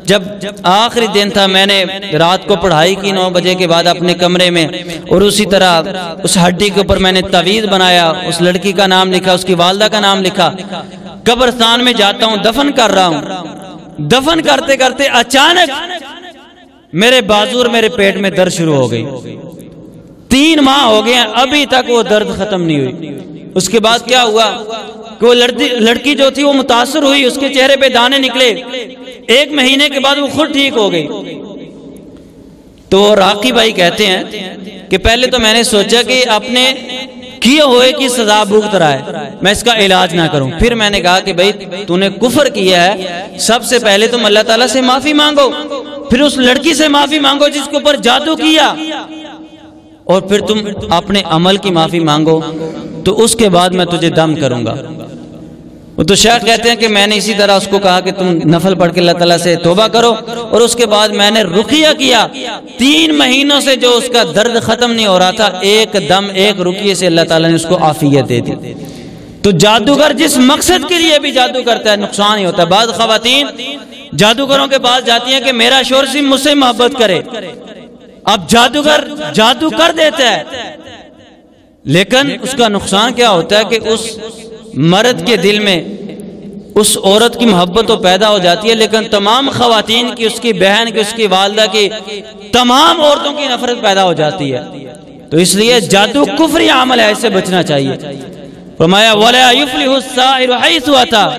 جب آخری دن تھا میں نے رات کو پڑھائی کی 9 بجے کے بعد اپنے کمرے میں، اور اسی طرح اس ہڈی کے اوپر میں نے تعویذ بنایا، اس لڑکی کا نام لکھا، اس کی والدہ کا نام لکھا، قبرستان میں جاتا ہوں، دفن کر رہا ہوں، دفن کرتے کرتے اچانک میرے بازو اور میرے پیٹ میں درد شروع ہو گئی۔ 3 ماہ ہو گئے ہیں، ابھی تک وہ درد ختم نہیں ہوئی۔ اس کے بعد کیا ہوا کہ وہ لڑکی جو تھی وہ متاثر ہوئی، اس کے چہرے پہ دانے نکلے، 1 مہینے کے بعد وہ خود ٹھیک ہو گئی۔ تو راقی بھائی کہتے ہیں کہ پہلے تو میں نے سوچا کہ اپنے کیے ہوئے کی سزا بھگت رہا ہے، میں اس کا علاج نہ کروں۔ پھر میں نے کہا کہ بھائی تو نے کفر کیا ہے، سب سے پہلے تم اللہ تعالیٰ سے معافی مانگو، پھر اس لڑکی سے معافی مانگو جس کے اوپر جادو کیا، اور پھر تم اپنے عمل کی معافی مانگو، تو اس کے بعد میں تجھے دم کروں گا۔ وہ تو شیخ کہتے ہیں کہ میں نے اسی طرح اس کو کہا کہ تم نفل پڑھ کے اللہ تعالیٰ سے توبہ کرو، اور اس کے بعد میں نے رقیہ کیا، 3 مہینوں سے جو اس کا درد ختم نہیں ہو رہا تھا، ایک دم ایک رقیے سے اللہ تعالیٰ نے اس کو عافیت دے دی۔ تو جادوگر جس مقصد کے لیے بھی جادو کرتا ہے نقصان ہی ہوتا ہے۔ بعض خواتین جادوگروں کے پاس جاتی ہیں کہ میرا شوہر صرف مجھ سے محبت کرے، اب جادوگر جادو کر دیتا ہے، لیکن اس کا نقصان کیا ہوتا ہے کہ اس مرد کے دل میں اس عورت کی محبت تو پیدا ہو جاتی ہے، لیکن تمام خواتین کی، اس کی بہن کی، اس کی والدہ کی، تمام عورتوں کی نفرت پیدا ہو جاتی ہے۔ تو اس لیے جادو کفری عمل ہے، اس سے بچنا چاہیے۔ فرمایا وَلَا يُفْلِحُ السَّاحِرُ حَيْثُ أَتَىٰ،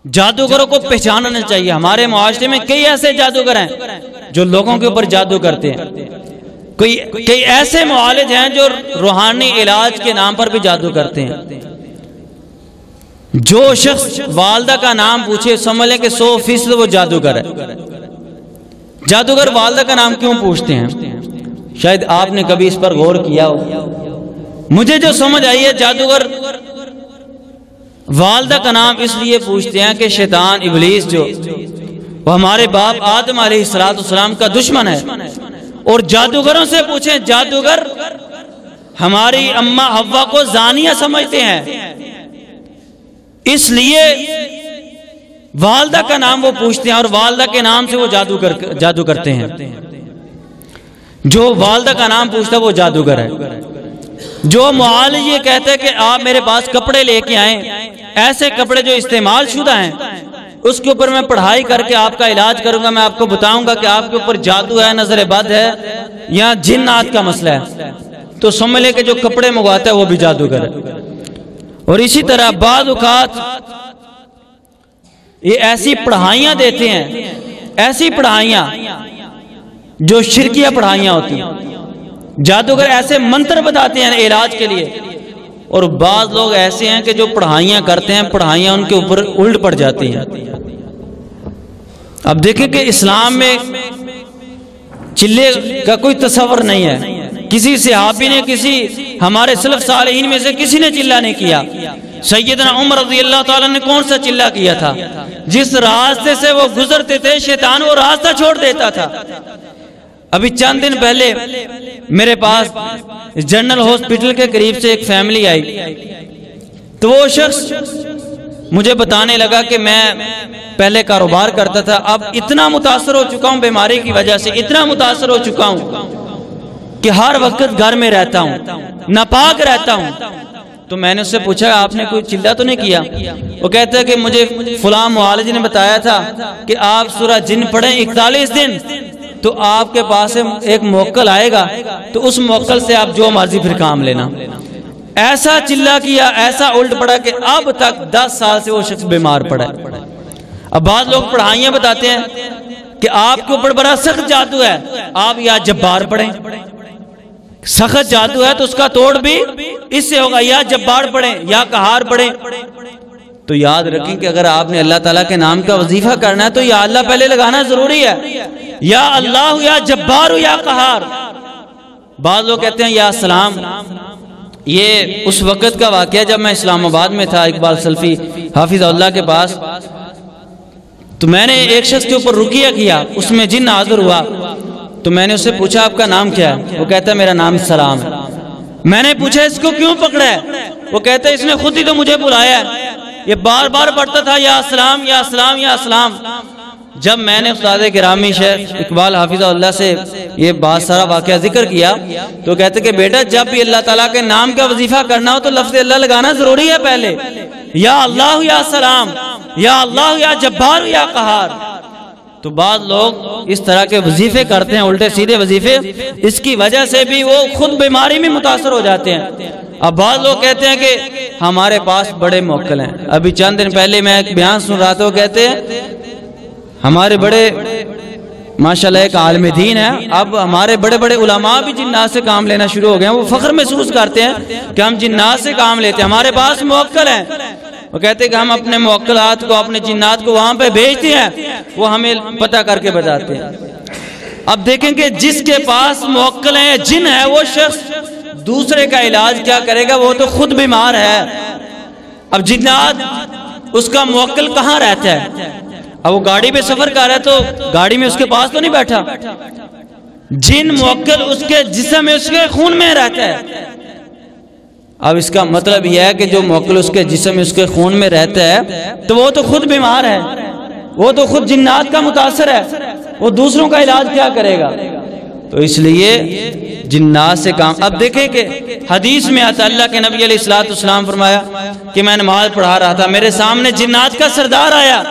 جادوگروں کو پہچاننا چاہیے۔ ہمارے معاشرے میں کئی ایسے جادوگر ہیں جو لوگوں کے اوپر جادو کرتے ہیں، کئی ایسے معالج ہیں جو روحانی علاج کے نام پر بھی جادو کرتے ہیں۔ جو شخص والدہ کا نام پوچھے سمجھ لیں کہ 100% وہ جادوگر ہے۔ جادوگر والدہ کا نام کیوں پوچھتے ہیں؟ شاید آپ نے کبھی اس پر غور کیا ہو۔ مجھے جو سمجھ آئی ہے، جادوگر والدہ کا نام اس لیے پوچھتے ہیں کہ شیطان ابلیس جو وہ ہمارے باپ آدم علیہ السلام کا دشمن ہے، اور جادوگروں سے پوچھیں، جادوگر ہماری اماں حوا کو زانیہ سمجھتے ہیں، اس لیے والدہ کا نام وہ پوچھتے ہیں، اور والدہ کے نام سے وہ جادو کرتے ہیں۔ جو والدہ کا نام پوچھتا ہے وہ جادوگر ہے۔ جو معالج یہ کہتا ہے کہ آپ میرے پاس کپڑے لے کے آئیں، ایسے کپڑے جو استعمال شدہ ہیں، اس کے اوپر میں پڑھائی کر کے آپ کا علاج کروں گا، میں آپ کو بتاؤں گا کہ آپ کے اوپر جادو ہے، نظر بد ہے یا جنات کا مسئلہ ہے، تو سمجھ لے کہ جو کپڑے منگواتا ہے وہ بھی جادوگر ہے۔ اور اسی طرح بعض اوقات یہ ایسی پڑھائیاں دیتے ہیں، ایسی پڑھائیاں جو شرکیہ پڑھائیاں ہوتی ہیں، جادوگر ایسے منتر بتاتے ہیں علاج کے لیے، اور بعض لوگ ایسے ہیں کہ جو پڑھائیاں کرتے ہیں، پڑھائیاں ان کے اوپر الٹ پڑ جاتی ہیں۔ اب دیکھیں کہ اسلام میں چلے کا کوئی تصور نہیں ہے، کسی صحابی نے، کسی ہمارے سلف صالحین میں سے کسی نے چلہ نہیں کیا۔ سیدنا عمر رضی اللہ تعالیٰ نے کون سا چلہ کیا تھا؟ جس راستے سے وہ گزرتے تھے شیطان وہ راستہ چھوڑ دیتا تھا۔ ابھی چند دن پہلے میرے پاس جنرل ہاسپٹل کے قریب سے ایک فیملی آئی، تو وہ شخص مجھے بتانے لگا کہ میں پہلے کاروبار کرتا تھا، اب اتنا متاثر ہو چکا ہوں بیماری کی وجہ سے، اتنا متاثر ہو چکا ہوں کہ ہر وقت گھر میں رہتا ہوں، ناپاک رہتا ہوں۔ تو میں نے اس سے پوچھا آپ نے کوئی چلہ تو نہیں کیا؟ وہ کہتا ہے کہ مجھے فلاں معالج نے بتایا تھا کہ آپ سورہ جن پڑھیں 41 دن، تو آپ کے پاس ایک موکل آئے گا، تو اس موکل سے آپ جو مرضی پھر کام لینا۔ ایسا چلہ کیا، ایسا الٹ پڑا کہ اب تک 10 سال سے وہ شخص بیمار پڑا ہے۔ اب بعض لوگ پڑھائیاں بتاتے ہیں کہ آپ کے اوپر بڑا سخت جادو ہے، آپ یا جبار پڑھیں، سخت جادو ہے تو اس کا توڑ بھی اس سے ہوگا، یا جبار پڑھیں یا قہار پڑھیں۔ تو یاد رکھیں کہ اگر آپ نے اللہ تعالیٰ کے نام کا وظیفہ کرنا ہے تو یا اللہ پہلے لگانا ضروری ہے، یا اللہ یا جبار یا قہار۔ بعض لوگ کہتے ہیں یا سلام۔ یہ اس وقت کا واقعہ جب میں اسلام آباد میں تھا اقبال سلفی حافظ اللہ کے پاس، تو میں نے ایک شخص کے اوپر رقیہ کیا، اس میں جن حاضر ہوا، تو میں نے اس سے پوچھا آپ کا نام کیا ہے؟ وہ کہتا ہے میرا نام سلام ہے۔ میں نے پوچھا اس کو کیوں پکڑا ہے؟ وہ کہتا ہے اس نے خود ہی تو مجھے بلایا ہے، یہ بار بار پڑھتا تھا یا سلام یا سلام یا سلام۔ جب میں نے استاد گرامی شیخ اقبال حافظ اللہ سے یہ بات سارا واقعہ ذکر کیا، تو کہتے کہ بیٹا جب بھی اللہ تعالیٰ کے نام کا وظیفہ کرنا ہو تو لفظ اللہ لگانا ضروری ہے پہلے، یا اللہ یا سلام، یا اللہ یا جبار یا قہار۔ تو بعض لوگ اس طرح کے وظیفے کرتے ہیں، الٹے سیدھے وظیفے، اس کی وجہ سے بھی وہ خود بیماری میں متاثر ہو جاتے ہیں۔ اب بعض لوگ کہتے ہیں کہ ہمارے پاس بڑے موکل ہیں۔ ابھی چند دن پہلے میں ایک بیان سن رہا تھا، وہ کہتے ہیں ہمارے بڑے ماشاءاللہ ایک عالم دین ہے، اب ہمارے بڑے بڑے علماء بھی جنات سے کام لینا شروع ہو گئے ہیں، وہ فخر محسوس کرتے ہیں کہ ہم جنات سے کام لیتے ہیں، ہمارے پاس موکل ہیں۔ وہ کہتے ہیں کہ ہم اپنے موکلات کو، اپنے جنات کو وہاں پہ بھیجتے ہیں، وہ ہمیں پتہ کر کے بتاتے ہیں۔ اب دیکھیں کہ جس کے پاس موکل ہیں، جن ہے، وہ شخص دوسرے کا علاج کیا کرے گا؟ وہ تو خود بیمار ہے۔ اب جنات اس کا موکل کہاں رہتا ہے؟ اب وہ گاڑی پہ سفر کر رہا ہے تو گاڑی میں اس کے پاس تو نہیں بیٹھا. جن موکل اس کے جسم میں اس کے خون میں رہتا ہے. اب اس کا مطلب یہ ہے کہ جو موکل اس کے جسم میں اس کے خون میں رہتا ہے تو وہ تو خود بیمار ہے, وہ تو خود جنات کا متاثر ہے, وہ دوسروں کا علاج کیا کرے گا؟ تو اس لیے جنات سے کام. اب دیکھیں کہ حدیث میں آتا اللہ کے نبی علیہ الصلوۃ والسلام فرمایا کہ میں نماز پڑھا رہا تھا, میرے سامنے جنات کا سردار آیا,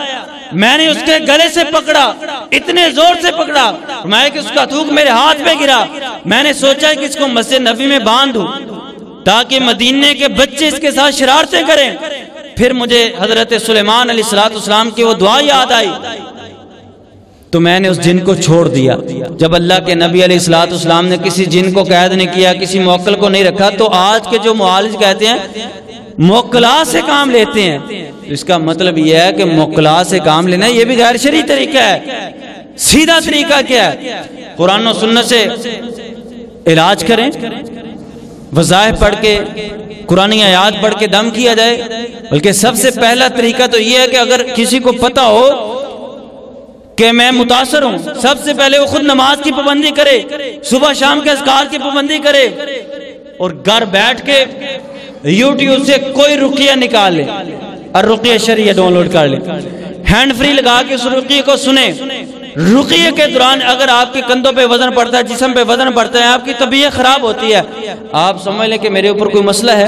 میں نے اس کے گلے سے پکڑا, اتنے زور سے پکڑا, فرمایا کہ اس کا تھوک میرے ہاتھ پہ گرا. میں نے سوچا کہ اس کو مسجد نبی میں باندھ دوں تاکہ مدینے کے بچے اس کے ساتھ شرارتیں کریں. پھر مجھے حضرت سلیمان علیہ الصلوۃ والسلام کی وہ دعا یاد آئی تو میں نے اس جن کو چھوڑ دیا. جب اللہ کے نبی علیہ الصلوۃ والسلام نے کسی جن کو قید نہیں کیا, کسی موکل کو نہیں رکھا, تو آج کے جو معالج کہتے ہیں موکلات سے کام لیتے ہیں, اس کا مطلب یہ ہے کہ موکلات سے کام لینا یہ بھی غیر شرعی طریقہ ہے. سیدھا طریقہ کیا ہے؟ قرآن و سنت سے علاج کریں, وظائف پڑھ کے, قرآنی آیات پڑھ کے دم کیا جائے. بلکہ سب سے پہلا طریقہ تو یہ ہے کہ اگر کسی کو پتا ہو کہ میں متاثر ہوں, سب سے پہلے وہ خود نماز کی پابندی کرے, صبح شام کے اذکار کی پابندی کرے, اور گھر بیٹھ کے یوٹیوب سے کوئی رقیہ نکال لے اور رقیہ شریعہ ڈاؤن لوڈ کر لے, ہینڈ فری لگا کے اس رقیہ کو سنے. رقیہ کے دوران اگر آپ کے کندھوں پہ وزن پڑتا ہے, جسم پہ وزن پڑتا ہے, آپ کی طبیعت خراب ہوتی ہے, آپ سمجھ لیں کہ میرے اوپر کوئی مسئلہ ہے,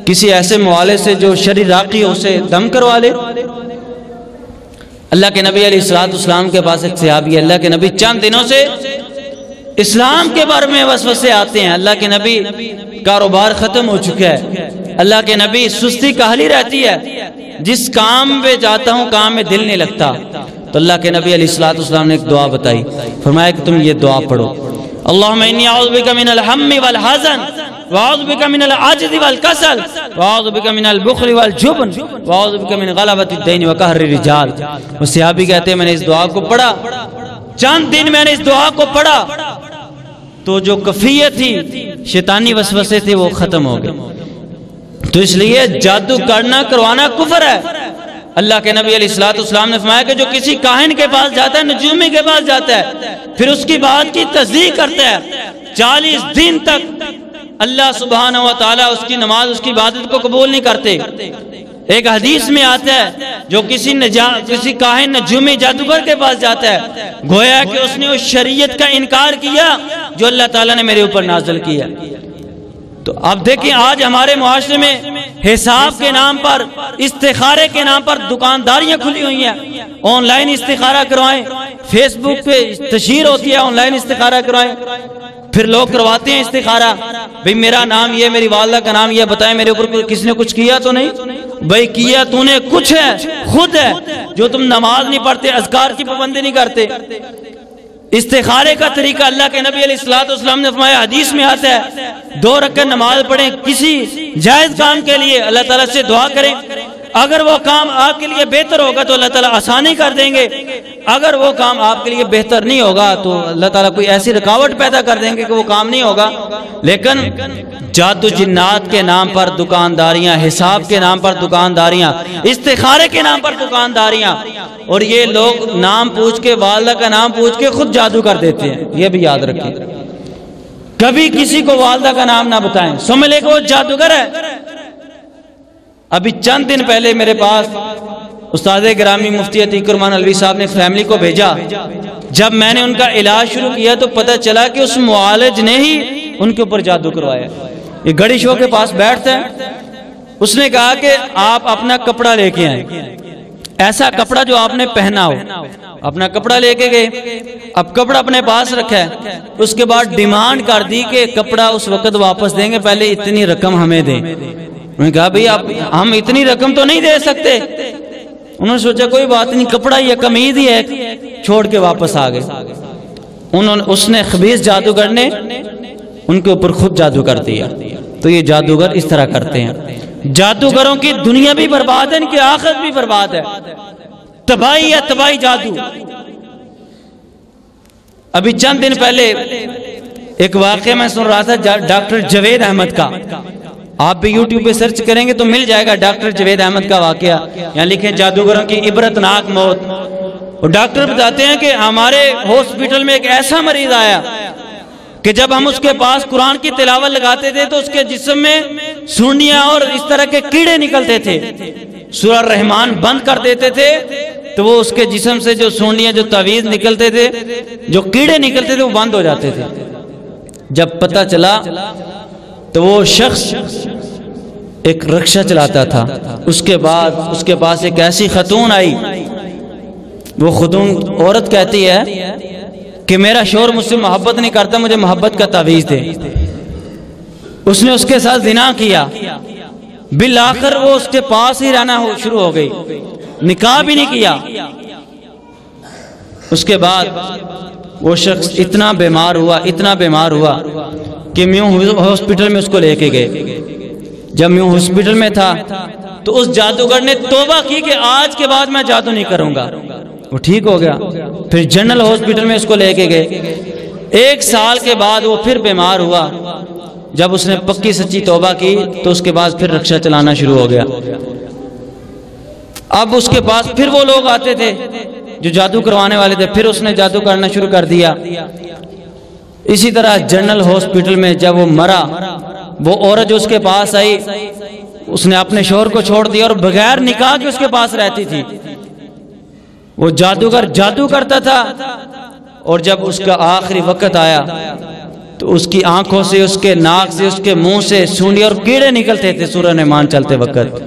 کسی ایسے معالج سے جو شرعی راقی ہو اسے دم کروا لے. اللہ کے نبی علیہ الصلوۃ والسلام کے پاس ایک صحابی ہے, اللہ کے نبی چند دنوں سے اسلام کے بارے میں وسوسے آتے ہیں. اللہ کے نبی کاروبار ختم ہو چکا ہے, اللہ کے نبی سستی کاہلی رہتی ہے, جس کام پہ جاتا ہوں کام میں دل نہیں لگتا. تو اللہ کے نبی علیہ الصلوۃ والسلام نے ایک دعا بتائی, فرمایا کہ تم یہ دعا پڑھو, اللہم انی اعوذ بک من الہم والحزن واعوذ بک من العجز والکسل واعوذ بک من البخل والجبن واعوذ بک من غلبۃ الدین وقہر الرجال. وہ صحابی کہتے ہیں میں نے اس دعا کو پڑھا, چند دن میں نے اس دعا کو پڑھا تو جو کفیت تھی, شیطانی وسوسے تھے, وہ ختم ہو گئے. تو اس لیے جادو کرنا کروانا کفر ہے. اللہ کے نبی علیہ الصلوۃ والسلام نے فرمایا کہ جو کسی کاہن کے پاس جاتا ہے, نجومی کے پاس جاتا ہے, پھر اس کی بات کی تصدیق کرتا ہے, 40 دن تک اللہ سبحانہ و تعالیٰ اس کی نماز, اس کی عبادت کو قبول نہیں کرتے. ایک حدیث میں آتا ہے جو کسی کاہن نجومی جادوگر کے پاس جاتا ہے, گویا کہ اس نے اس شریعت کا انکار کیا جو اللہ تعالیٰ نے میرے اوپر نازل کیا. تو اب دیکھیں آج ہمارے معاشرے میں حساب کے نام پر, استخارے کے نام پر دکانداریاں کھلی ہوئی ہیں. آن لائن استخارہ کروائیں, فیس بک پہ تشہیر ہوتی ہے آن لائن استخارہ کروائیں, پھر لوگ کرواتے ہیں استخارہ, بھئی میرا نام یہ, میری والدہ کا نام یہ, بتائیں میرے اوپر کسی نے کچھ کیا تو نہیں؟ بھئی کیا تو نے کچھ ہے, خود ہے جو تم نماز نہیں پڑھتے, اذکار کی پابندی نہیں کرتے. استخارے کا طریقہ اللہ کے نبی علیہ الصلوۃ والسلام نے فرمایا, حدیث میں آتا ہے 2 رکعت نماز پڑھیں, کسی جائز کام کے لیے اللہ تعالیٰ سے دعا کریں, اگر وہ کام آپ کے لیے بہتر ہوگا تو اللہ تعالیٰ آسانی کر دیں گے, اگر وہ کام آپ کے لیے بہتر نہیں ہوگا تو اللہ تعالیٰ کوئی ایسی رکاوٹ پیدا کر دیں گے کہ وہ کام نہیں ہوگا. لیکن جادو جنات کے نام پر دکانداریاں, حساب کے نام پر دکانداریاں, استخارے کے نام پر دکانداریاں, اور یہ لوگ نام پوچھ کے, والدہ کا نام پوچھ کے خود جادو کر دیتے ہیں. یہ بھی یاد رکھیں, کبھی کسی کو والدہ کا نام نہ بتائیں, سمجھ لے کہ وہ جادوگر ہے. ابھی چند دن پہلے میرے پاس استاد گرامی مفتی عتیق الرحمان علوی صاحب نے فیملی کو بھیجا. جب میں نے ان کا علاج شروع کیا تو پتہ چلا کہ اس معالج نے ہی ان کے اوپر جادو کروایا. یہ گڑی شو کے پاس بیٹھتا ہے, اس نے کہا کہ آپ اپنا کپڑا لے کے آئیں, ایسا کپڑا جو آپ نے پہنا ہو. اپنا کپڑا لے کے گئے, اب کپڑا اپنے پاس رکھا ہے, اس کے بعد ڈیمانڈ کر دی کہ کپڑا اس وقت واپس دیں گے, پہلے اتنی رقم ہمیں دیں. انہوں نے کہا بھئی ہم اتنی رقم تو نہیں دے سکتے. انہوں نے سوچا کوئی بات نہیں, کپڑا یہ قمیض ہی ہے, چھوڑ کے واپس آ گئے. اس نے خبیث جادوگر نے ان کے اوپر خود جادو کر دیا. تو یہ جادوگر اس طرح کرتے ہیں. جادوگروں کی دنیا بھی برباد ہے, ان کی آخرت بھی برباد ہے. تباہی ہے, تباہی جادو. ابھی چند دن پہلے ایک واقعہ میں سن رہا تھا ڈاکٹر جاوید احمد کا. آپ بھی یوٹیوب پہ سرچ کریں گے تو مل جائے گا ڈاکٹر جوید احمد کا واقعہ، یہاں لکھیں جادوگروں کی عبرتناک موت۔ اور ڈاکٹر بتاتے ہیں کہ ہمارے ہاسپٹل میں ایک ایسا مریض آیا کہ جب ہم اس کے پاس قرآن کی تلاوت لگاتے تھے تو اس کے جسم میں سونیاں اور اس طرح کے کیڑے نکلتے تھے، سورہ الرحمن بند کر دیتے تھے تو وہ اس کے جسم سے جو سونیاں، جو تعویذ نکلتے تھے، جو کیڑے نکلتے تھے وہ بند ہو جاتے تھے۔ جب پتہ چلا تو وہ شخص ایک رکشہ چلاتا تھا، اس کے بعد اس کے پاس ایک ایسی خاتون آئی، وہ خاتون عورت کہتی ہے کہ میرا شوہر مجھ سے محبت نہیں کرتا، مجھے محبت کا تعویذ دے۔ اس نے اس کے ساتھ زنا کیا، بالآخر وہ اس کے پاس ہی رہنا شروع ہو گئی، نکاح بھی نہیں کیا۔ اس کے بعد وہ شخص اتنا بیمار ہوا کہ میوں ہاسپٹل میں اس کو لے کے گئے۔ جب میوں ہاسپٹل میں تھا تو اس جادوگر نے توبہ کی کہ آج کے بعد میں جادو نہیں کروں گا، وہ ٹھیک ہو گیا۔ پھر جنرل ہاسپٹل میں اس کو لے کے گئے، 1 سال کے بعد وہ پھر بیمار ہوا۔ جب اس نے پکی سچی توبہ کی تو اس کے بعد پھر رکشہ چلانا شروع ہو گیا۔ اب اس کے پاس پھر وہ لوگ آتے تھے جو جادو کروانے والے تھے، پھر اس نے جادو کرنا شروع کر دیا۔ اسی طرح جنرل ہاسپٹل میں جب وہ مرا، وہ عورت جو اس کے پاس آئی، اس نے اپنے شوہر کو چھوڑ دیا اور بغیر نکاح کے اس کے پاس رہتی تھی۔ وہ جادوگر جادو کرتا تھا، اور جب اس کا آخری وقت آیا تو اس کی آنکھوں سے، اس کے ناک سے، اس کے منہ سے سونی اور کیڑے نکلتے تھے سورہ الرحمن چلتے وقت۔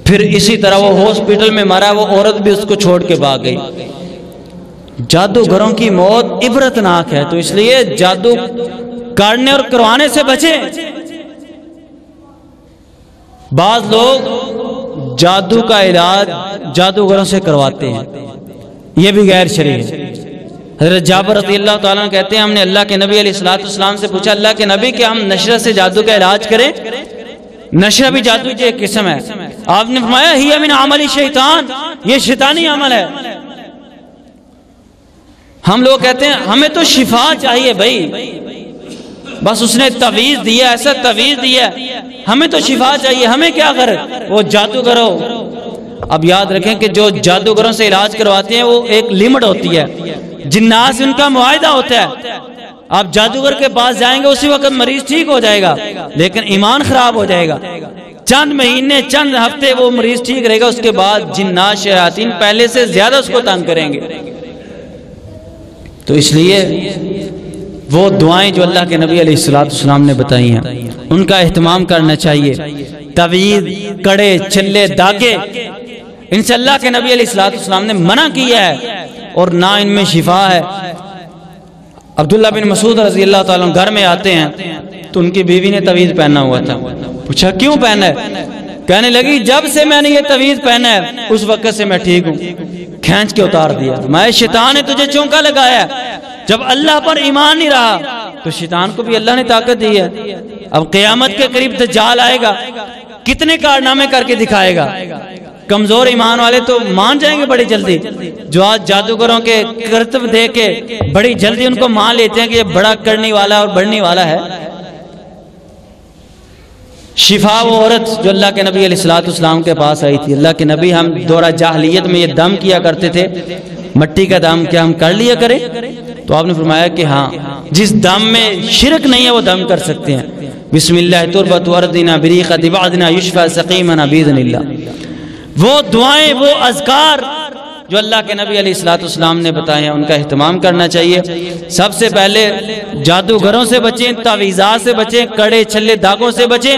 پھر اسی طرح وہ ہاسپٹل میں مرا، وہ عورت بھی اس کو چھوڑ کے بھاگ گئی۔ جادوگروں کی موت عبرتناک ہے، تو اس لیے جادو کرنے اور کروانے سے بچیں۔ بعض لوگ جادو کا علاج جادوگروں سے کرواتے ہیں، یہ بھی غیر شرعی ہے۔ حضرت جابر رضی اللہ تعالیٰ عنہ کہتے ہیں ہم نے اللہ کے نبی علیہ السلام سے پوچھا، اللہ کے نبی کہ ہم نشرہ سے جادو کا علاج کریں؟ نشرہ بھی جادو کی ایک قسم ہے۔ آپ نے فرمایا ہی من عمل شیطان، یہ شیطانی عمل ہے۔ ہم لوگ کہتے ہیں ہمیں تو شفا چاہیے بھائی، بس اس نے تعویذ دیا، ایسا تعویذ دیا، ہمیں تو شفا چاہیے، ہمیں کیا کر وہ جادو کرو۔ اب یاد رکھیں کہ جو جادوگروں سے علاج کرواتے ہیں وہ ایک لمٹ ہوتی ہے، جنات سے ان کا معاہدہ ہوتا ہے۔ آپ جادوگر کے پاس جائیں گے اسی وقت مریض ٹھیک ہو جائے گا، لیکن ایمان خراب ہو جائے گا۔ چند مہینے، چند ہفتے وہ مریض ٹھیک رہے گا، اس کے بعد جنات شیاطین پہلے سے زیادہ اس کو تنگ کریں گے۔ تو اس لیے وہ دعائیں جو اللہ کے نبی علیہ السلام نے بتائی ہیں ان کا اہتمام کرنا چاہیے۔ تعویذ، کڑے، چھلے، داغے، ان سے اللہ کے نبی علیہ السلام نے منع کیا ہے اور نہ ان میں شفا ہے۔ عبداللہ بن مسعود رضی اللہ تعالیٰ گھر میں آتے ہیں تو ان کی بیوی نے تعویذ پہنا ہوا تھا، پوچھا کیوں پہنا ہے؟ کہنے لگی جب سے میں نے یہ تعویذ پہنا ہے اس وقت سے میں ٹھیک ہوں۔ کھینچ کے اتار دیا، میں شیطان نے تجھے چونکا لگایا ہے۔ جب اللہ پر ایمان نہیں رہا تو شیطان کو بھی اللہ نے طاقت دی ہے۔ اب قیامت کے قریب دجال آئے گا، کتنے کارنامے کر کے دکھائے گا۔ کمزور ایمان والے تو مان جائیں گے بڑی جلدی، جو آج جادوگروں کے کرتب دے کے بڑی جلدی ان کو مان لیتے ہیں کہ یہ بڑا کرنے والا اور بڑھنے والا ہے۔ شفا وہ عورت جو اللہ کے نبی علیہ السلام کے پاس آئی تھی، اللہ کے نبی ہم دورہ جاہلیت میں یہ دم کیا کرتے تھے، مٹی کا دم، کیا ہم کر لیا کریں؟ تو آپ نے فرمایا کہ ہاں، جس دم میں شرک نہیں ہے وہ دم کر سکتے ہیں۔ بسم اللہ تربت وردنا بریقت بعدنا یشفى سقیمنا باذن اللہ۔ وہ دعائیں، وہ اذکار جو اللہ کے نبی علیہ السلام نے بتائے ہیں ان کا اہتمام کرنا چاہیے۔ سب سے پہلے جادوگروں سے بچیں، تعویذات سے بچیں، کڑے چھلے داغوں سے بچیں،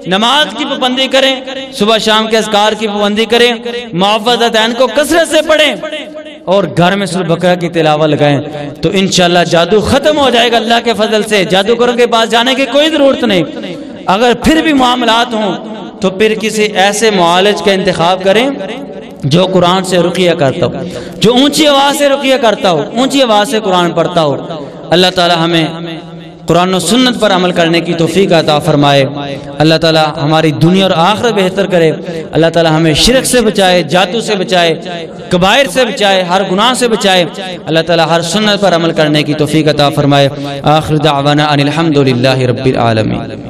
نماز کی پابندی کریں، صبح شام کے اذکار کی پابندی کریں، معوذتین کو کثرت سے پڑھیں اور گھر میں سورۃ بقرہ کی تلاوت لگائیں تو انشاءاللہ جادو ختم ہو جائے گا اللہ کے فضل سے۔ جادوگروں کے پاس جانے کی کوئی ضرورت نہیں۔ اگر پھر بھی معاملات ہوں تو پھر کسی ایسے معالج کا انتخاب کریں جو قرآن سے رقیہ کرتا ہو، جو اونچی آواز سے رقیہ کرتا ہو، اونچی آواز سے قرآن پڑھتا ہو۔ اللہ تعالی ہمیں قرآن و سنت پر عمل کرنے کی توفیق عطا فرمائے۔ اللہ تعالی ہماری دنیا اور آخرت بہتر کرے۔ اللہ تعالی ہمیں شرک سے بچائے، جادو سے بچائے، کبائر سے بچائے، ہر گناہ سے بچائے۔ اللہ تعالی ہر سنت پر عمل کرنے کی توفیق عطا فرمائے۔ آخر دعوانا ان الحمد للہ رب العالمین۔